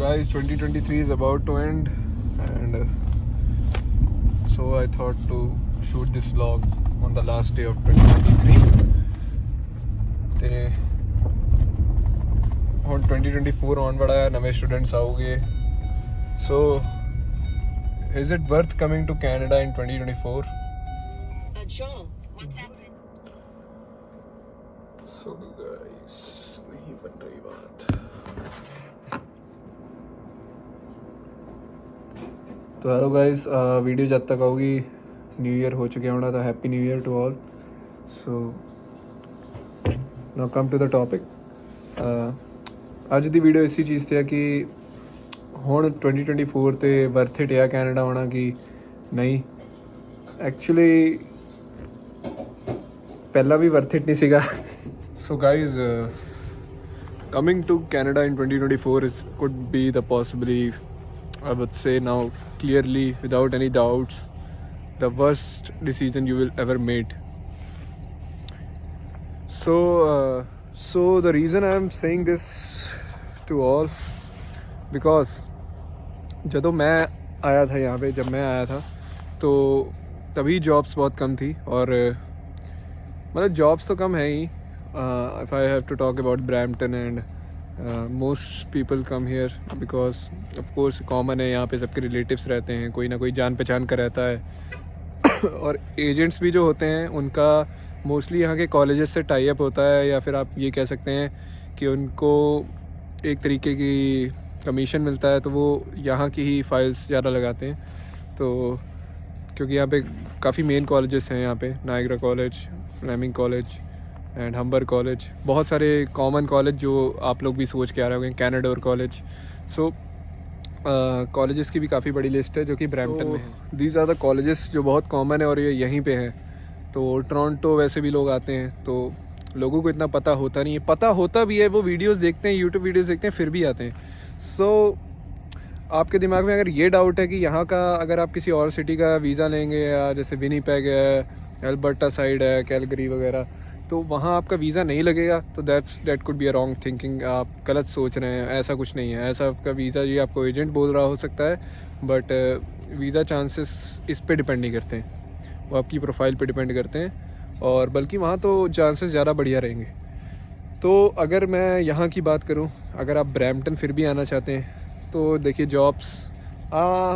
guys, 2023 is about to end, and so I thought to shoot this vlog on the last day of 2023. ਤੇ ਹੁਣ 2024 ਆਉਣ ਵਾਲਾ ਹੈ, ਨਵੇਂ ਸਟੂਡੈਂਟਸ ਆਉਗੇ. So is it worth coming to Canada in 2024? Sure. What's happening? So guys, नहीं बन रही बात. तो हेलो गाइस, वीडियो जब तक आऊगी न्यू ईयर हो चुके होना, तो happy new year to all. So now come to the topic. ਅੱਜ ਦੀ ਵੀਡੀਓ ਇसी ਚੀਜ਼ ਤੇ ਹੈ ਕਿ ਹੁਣ 2024 ਤੇ ਵਰਥ ਇਟ ਹੈ ਕੈਨੇਡਾ ਆਉਣਾ ਕਿ ਨਹੀਂ. ਐਕਚੁਅਲੀ ਪਹਿਲਾਂ ਵੀ ਵਰਥ ਇਟ ਨਹੀਂ ਸੀਗਾ. ਸੋ guys, coming to Canada in 2024 could be the possibly, I would say now clearly without any doubts, the worst decision you will ever made. So the reason I am saying this to all, because जब मैं आया था यहाँ पे, जब मैं आया था तो तभी जॉब्स बहुत कम थी. और मतलब जॉब्स तो कम है ही. If I have to talk about Brampton, and most people come here because of course common है, यहाँ पे सबके रिलेटिव्स रहते हैं, कोई ना कोई जान पहचान का रहता है. और एजेंट्स भी जो होते हैं उनका मोस्टली यहाँ के कॉलेजेस से टाई अप होता है, या फिर आप ये कह सकते हैं कि उनको एक तरीके की कमीशन मिलता है, तो वो यहाँ की ही फाइल्स ज़्यादा लगाते हैं. तो क्योंकि यहाँ पे काफ़ी मेन कॉलेजेस हैं, यहाँ पे Niagara college, Fleming college and Humber college, बहुत सारे कॉमन कॉलेज जो आप लोग भी सोच के आ रहे होंगे, कैनाडोर कॉलेज. सो कॉलेजेस की भी काफ़ी बड़ी लिस्ट है जो कि ब्रैम्पटन में है. दीज आर द कॉलेजेस जो बहुत कॉमन है और ये यहीं पे हैं. तो टोरंटो वैसे भी लोग आते हैं, तो लोगों को इतना पता होता नहीं है. पता होता भी है, वो वीडियोस देखते हैं, यूट्यूब वीडियोस देखते हैं, फिर भी आते हैं. सो आपके दिमाग में अगर ये डाउट है कि यहाँ का अगर आप किसी और सिटी का वीज़ा लेंगे, या जैसे विनीपेग है, एल्बर्टा साइड है, कैलगरी वगैरह, तो वहाँ आपका वीज़ा नहीं लगेगा, तो that could be a wrong thinking. आप गलत सोच रहे हैं. ऐसा कुछ नहीं है. ऐसा आपका वीज़ा ये आपको एजेंट बोल रहा हो सकता है, बट वीज़ा चांसेस इस पे डिपेंड नहीं करते हैं, वो आपकी प्रोफाइल पे डिपेंड करते हैं. और बल्कि वहाँ तो चांसेस ज़्यादा बढ़िया रहेंगे. तो अगर मैं यहाँ की बात करूँ, अगर आप ब्रैम्पटन फिर भी आना चाहते हैं, तो देखिए जॉब्स,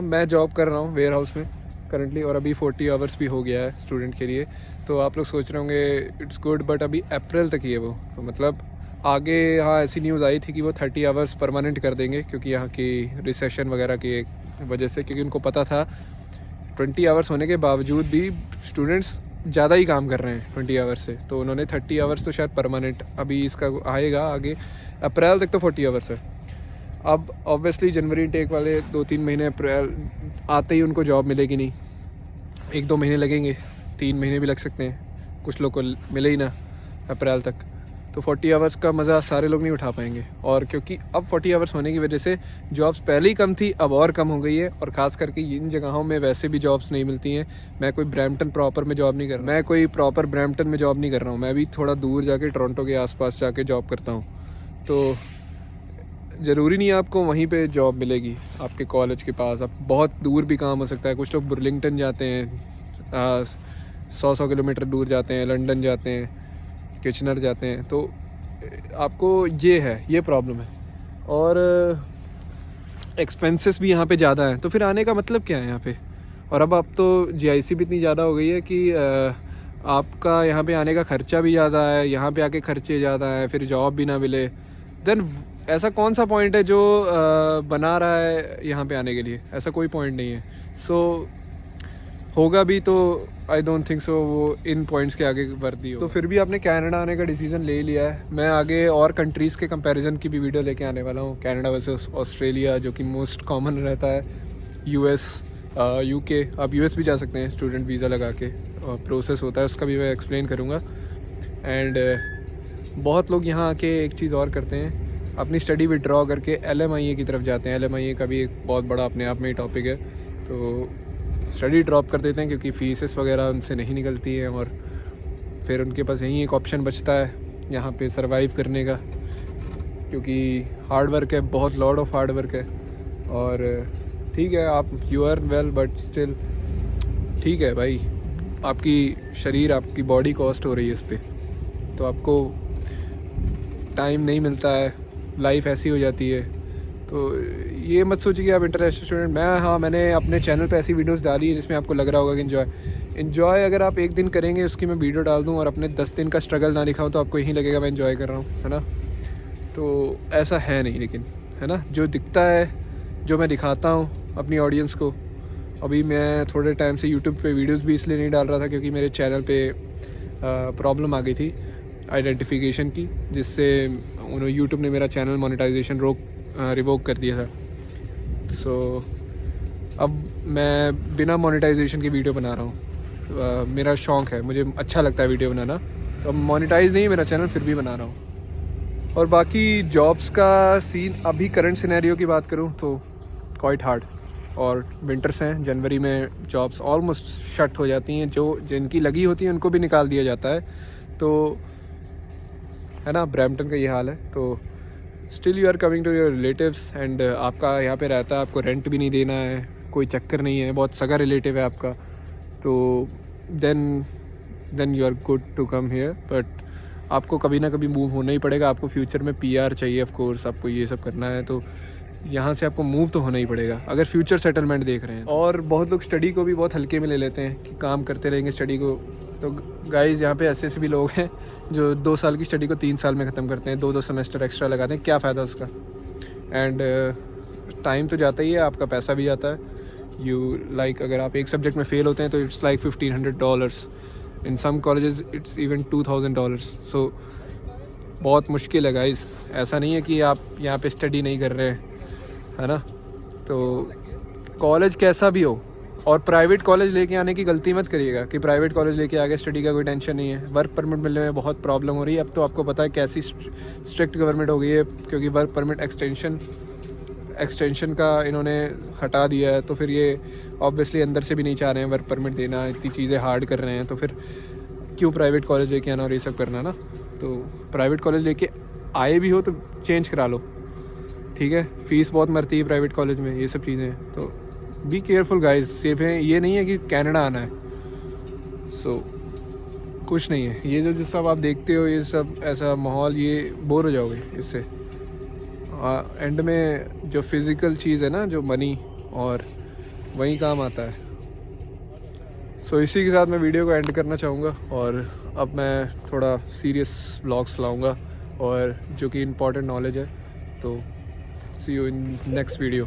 मैं जॉब कर रहा हूँ वेयर हाउस में करंटली, और अभी 40 आवर्स भी हो गया है स्टूडेंट के लिए. तो आप लोग सोच रहे होंगे इट्स गुड, बट अभी अप्रैल तक ही है वो. तो मतलब आगे हाँ ऐसी न्यूज़ आई थी कि वो 30 आवर्स परमानेंट कर देंगे, क्योंकि यहाँ की रिसेशन वगैरह की वजह से, क्योंकि उनको पता था 20 आवर्स होने के बावजूद भी स्टूडेंट्स ज़्यादा ही काम कर रहे हैं 20 आवर्स से. तो उन्होंने 30 आवर्स तो शायद परमानेंट, अभी इसका आएगा आगे अप्रैल तक तो 40 आवर्स है. अब ऑब्वियसली जनवरी टेक वाले 2-3 महीने अप्रैल आते ही उनको जॉब मिलेगी नहीं. 1-2 महीने लगेंगे, 3 महीने भी लग सकते हैं, कुछ लोग को मिले ही ना अप्रैल तक. तो 40 आवर्स का मज़ा सारे लोग नहीं उठा पाएंगे. और क्योंकि अब 40 आवर्स होने की वजह से जॉब्स पहले ही कम थी, अब और कम हो गई है. और ख़ास करके इन जगहों में वैसे भी जॉब्स नहीं मिलती हैं. मैं कोई ब्रैम्पटन प्रॉपर में जॉब नहीं कर रहा, मैं कोई प्रॉपर ब्रैम्पटन में जॉब नहीं कर रहा हूँ. मैं भी थोड़ा दूर जाके टोरंटो के आसपास जाके जॉब करता हूँ. तो ज़रूरी नहीं है आपको वहीं पे जॉब मिलेगी आपके कॉलेज के पास. आप बहुत दूर भी काम हो सकता है. कुछ लोग बुर्लिंगटन जाते हैं, 100 किलोमीटर दूर जाते हैं, लंदन जाते हैं, किचनर जाते हैं. तो आपको ये प्रॉब्लम है. और एक्सपेंसेस भी यहाँ पे ज़्यादा हैं. तो फिर आने का मतलब क्या है यहाँ पे. और अब तो GIC भी इतनी ज़्यादा हो गई है कि आपका यहाँ पे आने का ख़र्चा भी ज़्यादा है, यहाँ पे आके खर्चे ज़्यादा हैं, फिर जॉब भी ना मिले. देन ऐसा कौन सा पॉइंट है जो बना रहा है यहाँ पे आने के लिए. ऐसा कोई पॉइंट नहीं है. सो होगा भी तो आई डोंट थिंक सो वो इन पॉइंट्स के आगे वर्दी हो. तो फिर भी आपने कनाडा आने का डिसीज़न ले लिया है. मैं आगे और कंट्रीज़ के कंपैरिजन की भी वीडियो लेके आने वाला हूँ. कनाडा वर्सेस ऑस्ट्रेलिया जो कि मोस्ट कॉमन रहता है, US, UK. आप US भी जा सकते हैं स्टूडेंट वीज़ा लगा के, प्रोसेस होता है उसका भी मैं एक्सप्लेन करूँगा. एंड बहुत लोग यहाँ आके एक चीज़ और करते हैं, अपनी स्टडी विड्रॉ करके LMIA की तरफ जाते हैं. LMIA का भी एक बहुत बड़ा अपने आप में ही टॉपिक है. तो स्टडी ड्रॉप कर देते हैं क्योंकि फीसेस वगैरह उनसे नहीं निकलती हैं, और फिर उनके पास यही एक ऑप्शन बचता है यहाँ पे सर्वाइव करने का. क्योंकि हार्ड वर्क है, बहुत लॉट ऑफ हार्ड वर्क है। और ठीक है, आप you earn well but still ठीक है भाई, आपकी शरीर, आपकी बॉडी कॉस्ट हो रही है इस पर, तो आपको टाइम नहीं मिलता है, लाइफ ऐसी हो जाती है। तो ये मत सोचिए कि आप इंटरनेशनल स्टूडेंट। मैंने अपने चैनल पे ऐसी वीडियोस डाली है जिसमें आपको लग रहा होगा कि इन्जॉय अगर आप एक दिन करेंगे उसकी मैं वीडियो डाल दूँ और अपने 10 दिन का स्ट्रगल ना दिखाऊँ तो आपको यही लगेगा मैं इन्जॉय कर रहा हूँ, है ना। तो ऐसा है नहीं, लेकिन है ना, जो दिखता है, जो मैं दिखाता हूँ अपनी ऑडियंस को। अभी मैं थोड़े टाइम से यूट्यूब पे वीडियोस भी इसलिए नहीं डाल रहा था क्योंकि मेरे चैनल पे प्रॉब्लम आ गई थी आइडेंटिफिकेशन की, जिससे उन्होंने यूट्यूब ने मेरा चैनल मोनेटाइजेशन रिवोक कर दिया था। सो अब मैं बिना मोनेटाइजेशन की वीडियो बना रहा हूँ। मेरा शौक़ है, मुझे अच्छा लगता है वीडियो बनाना। तो अब मोनेटाइज नहीं है मेरा चैनल, फिर भी बना रहा हूँ। और बाकी जॉब्स का सीन, अभी करंट सिनेरियो की बात करूँ तो क्वाइट हार्ड। और विंटर्स हैं, जनवरी में जॉब्स ऑलमोस्ट शट हो जाती हैं, जो जिनकी लगी होती हैं उनको भी निकाल दिया जाता है। तो है ना, ब्रैम्पटन का ये हाल है। तो still you are coming to your relatives and आपका यहाँ पे रहता है, आपको रेंट भी नहीं देना है, कोई चक्कर नहीं है, बहुत सगा रिलेटिव है आपका। तो then you are good to come here. But आपको कभी ना कभी मूव होना ही पड़ेगा। आपको फ्यूचर में PR चाहिए, ऑफ कोर्स आपको ये सब करना है, तो यहाँ से आपको मूव तो होना ही पड़ेगा अगर फ्यूचर सेटलमेंट देख रहे हैं। और बहुत लोग स्टडी को भी बहुत हल्के में ले लेते हैं कि काम करते रहेंगे स्टडी को। तो गाइस, यहाँ पे ऐसे भी लोग हैं जो 2 साल की स्टडी को 3 साल में ख़त्म करते हैं, 2 सेमेस्टर एक्स्ट्रा लगाते हैं। क्या फ़ायदा उसका? एंड टाइम तो जाता ही है, आपका पैसा भी जाता है। अगर आप एक सब्जेक्ट में फ़ेल होते हैं तो it's like $1,500। In some colleges it's even $2,000। So बहुत मुश्किल है गाइस। ऐसा नहीं है कि आप यहाँ पे स्टडी नहीं कर रहे हैं, है ना। तो कॉलेज कैसा भी हो, और प्राइवेट कॉलेज लेके आने की गलती मत करिएगा कि प्राइवेट कॉलेज लेके आगे स्टडी का कोई टेंशन नहीं है। वर्क परमिट मिलने में बहुत प्रॉब्लम हो रही है। अब तो आपको पता है कैसी स्ट्रिक्ट गवर्नमेंट हो गई है, क्योंकि वर्क परमिट एक्सटेंशन का इन्होंने हटा दिया है। तो फिर ये ऑब्वियसली अंदर से भी नहीं चाह रहे हैं वर्क परमिट देना, इतनी चीज़ें हार्ड कर रहे हैं। तो फिर क्यों प्राइवेट कॉलेज लेके आना और ये सब करना ना। तो प्राइवेट कॉलेज लेके आए भी हो तो चेंज करा लो, ठीक है। फ़ीस बहुत मरती है प्राइवेट कॉलेज में, ये सब चीज़ें। तो बी केयरफुल गाइज, सेफ है। ये नहीं है कि कनाडा आना है। सो कुछ नहीं है, ये जो सब आप देखते हो, ये सब ऐसा माहौल, ये बोर हो जाओगे इससे। एंड में जो फिज़िकल चीज़ है ना, जो मनी, और वही काम आता है। सो इसी के साथ मैं वीडियो को एंड करना चाहूँगा। और अब मैं थोड़ा सीरियस व्लॉग्स लाऊंगा, और जो कि इम्पोर्टेंट नॉलेज है। तो सी यू इन नेक्स्ट वीडियो।